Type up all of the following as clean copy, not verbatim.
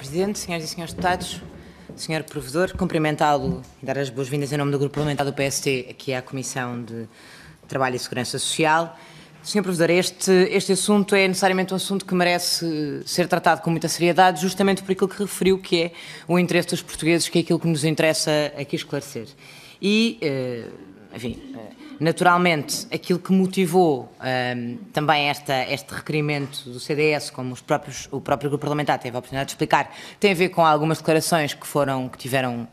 Presidente, senhoras e senhores deputados, senhor Provedor, cumprimentá-lo e dar as boas-vindas em nome do Grupo Parlamentar do PST aqui à Comissão de Trabalho e Segurança Social. Senhor Provedor, este assunto é necessariamente um assunto que merece ser tratado com muita seriedade, justamente por aquilo que referiu, que é o interesse dos portugueses, que é aquilo que nos interessa aqui esclarecer. E, enfim, naturalmente, aquilo que motivou também este requerimento do CDS, como o próprio Grupo Parlamentar teve a oportunidade de explicar, tem a ver com algumas declarações que vieram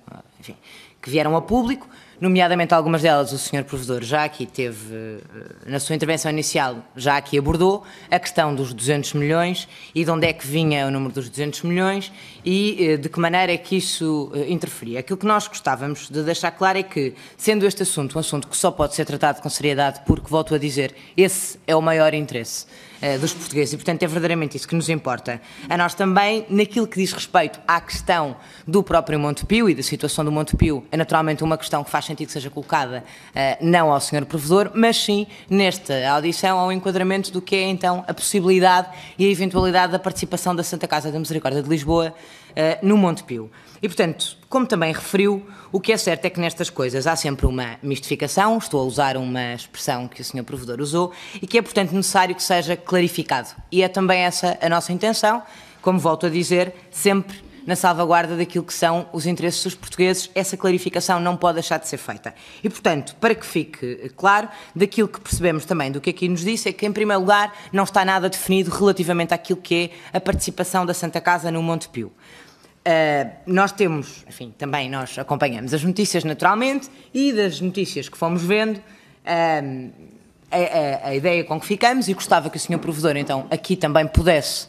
a público, nomeadamente algumas delas o Sr. Provedor já aqui teve, na sua intervenção inicial, já aqui abordou a questão dos 200 milhões e de onde é que vinha o número dos 200 milhões e de que maneira é que isso interferia. Aquilo que nós gostávamos de deixar claro é que, sendo este assunto um assunto que só pode ser tratado com seriedade, porque, volto a dizer, esse é o maior interesse dos portugueses e, portanto, é verdadeiramente isso que nos importa. A nós também, naquilo que diz respeito à questão do próprio Montepio e da situação do Montepio, é naturalmente uma questão que faz sentido que seja colocada não ao Sr. Provedor, mas sim, nesta audição, ao enquadramento do que é, então, a possibilidade e a eventualidade da participação da Santa Casa da Misericórdia de Lisboa no Montepio. E, portanto, como também referiu, o que é certo é que nestas coisas há sempre uma mistificação, estou a usar uma expressão que o Sr. Provedor usou, e que é, portanto, necessário que seja clarificado. E é também essa a nossa intenção, como volto a dizer, sempre na salvaguarda daquilo que são os interesses dos portugueses, essa clarificação não pode deixar de ser feita. E, portanto, para que fique claro, daquilo que percebemos também do que aqui nos disse, é que, em primeiro lugar, não está nada definido relativamente àquilo que é a participação da Santa Casa no Montepio. Nós temos, enfim, também nós acompanhamos as notícias naturalmente e das notícias que fomos vendo, a ideia com que ficamos, e gostava que o Sr. Provedor então aqui também pudesse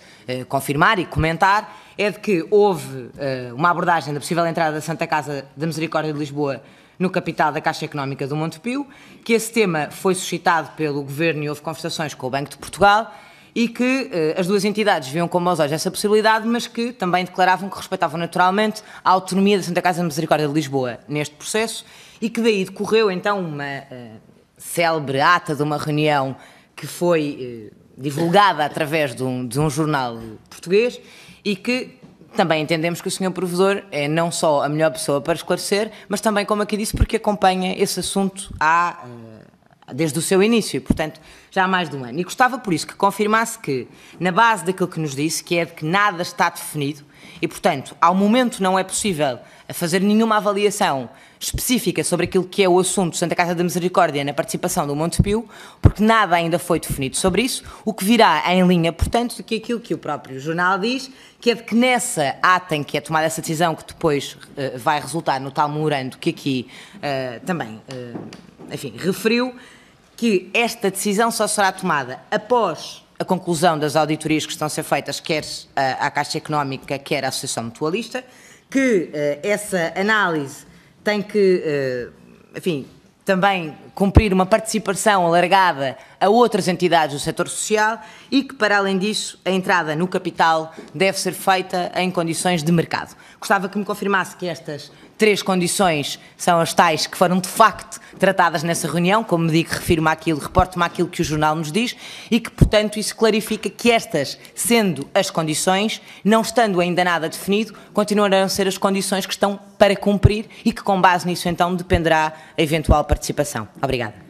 confirmar e comentar, é de que houve uma abordagem da possível entrada da Santa Casa da Misericórdia de Lisboa no capital da Caixa Económica do Montepio, que esse tema foi suscitado pelo Governo e houve conversações com o Banco de Portugal, e que as duas entidades viam com maus olhos essa possibilidade, mas que também declaravam que respeitavam naturalmente a autonomia da Santa Casa da Misericórdia de Lisboa neste processo, e que daí decorreu então uma célebre ata de uma reunião que foi divulgada através de um jornal português e que também entendemos que o Sr. Provedor é não só a melhor pessoa para esclarecer, mas também, como aqui disse, porque acompanha esse assunto desde o seu início, e, portanto, já há mais de um ano. E gostava, por isso, que confirmasse que, na base daquilo que nos disse, que é de que nada está definido, e, portanto, ao momento não é possível fazer nenhuma avaliação específica sobre aquilo que é o assunto Santa Casa da Misericórdia na participação do Montepio, porque nada ainda foi definido sobre isso, o que virá em linha, portanto, de que aquilo que o próprio jornal diz, que é de que nessa ata em que é tomada essa decisão, que depois vai resultar no tal memorando que aqui também, enfim, referiu, que esta decisão só será tomada após a conclusão das auditorias que estão a ser feitas, quer à Caixa Económica, quer à Associação Mutualista, que essa análise tem que, enfim, também cumprir uma participação alargada a outras entidades do setor social e que, para além disso, a entrada no capital deve ser feita em condições de mercado. Gostava que me confirmasse que estas três condições são as tais que foram de facto tratadas nessa reunião, como me digo, refiro-me àquilo, reporto-me àquilo que o jornal nos diz e que, portanto, isso clarifica que estas, sendo as condições, não estando ainda nada definido, continuarão a ser as condições que estão para cumprir e que, com base nisso, então, dependerá a eventual participação. Obrigada.